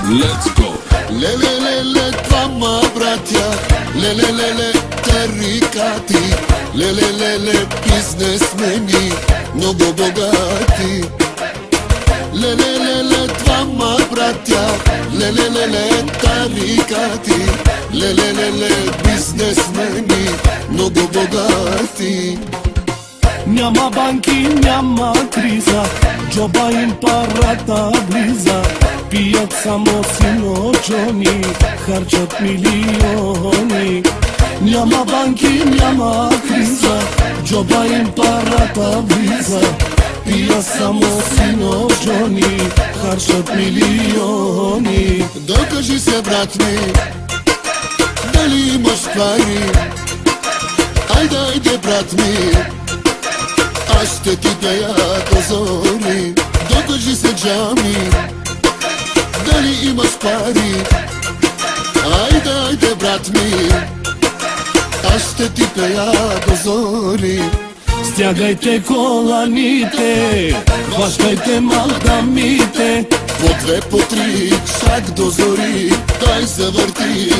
Let's go. Леле, двама братя, леле, тарикати, леле, бизнесмени, много богати. Леле, двама братя, леле, тарикати, леле, бизнесмени, много богати. Няма банки, няма криза, джоба им парата влиза. Пият само сино Джони, харчат милиони. Няма банки, няма криза, джоба им парата влиза. Пият само сино Джони, харчат милиони. Докажи се, брат ми, дали имаш пари. Айде, брат ми, аз ще ти пея до зори. Докажи се, Джами, дали имаш пари. Айде, брат ми, аз ще ти пея до зори. Стягайте коланите, хващайте мадамите. По две, по три, шаг до зори. Дай се върти,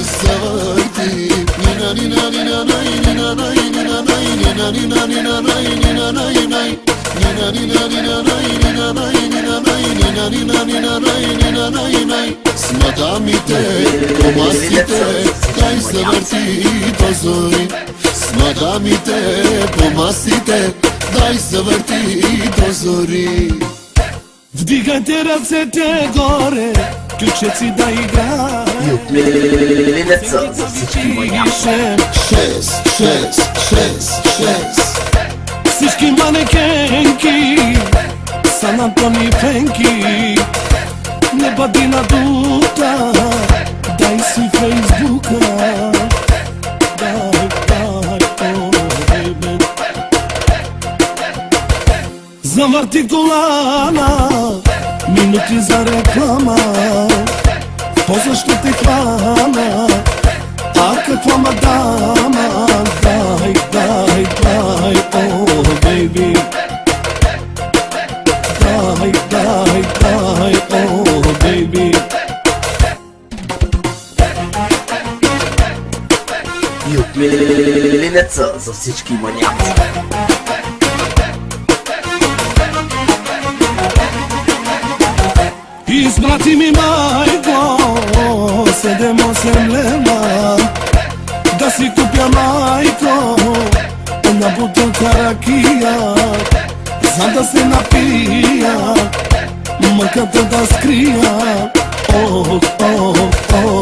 Нина, нина, нина, най, нина, най, нина, най, нина, нина, нина, най, нина, най, най. Нина, нина, нина, най, нина, най, нина, най, нина, нина, нина, най, нина, най, най. С мадамите, по масите, дай се върти до зори. С мадамите, по масите, дай се върти до зори. Вдигайте ръцете горе, ключеци да играят. Юклелеца за всички маняци. Шест. Всички манекенки са на Тони Фенки. Не бъди надута, дай си Фейсбука. Дай, бебе. Завърти колана, минути за реклама. После ще те хвана, а каква мадама. Дай, о, бейби. Дай, о, бейби. Юклелеца за всички маняци. Изпрати ми, майко, 7-8 лева да си купя, майко, една бутилка ракия, за да се напия, мъката да скрия. О,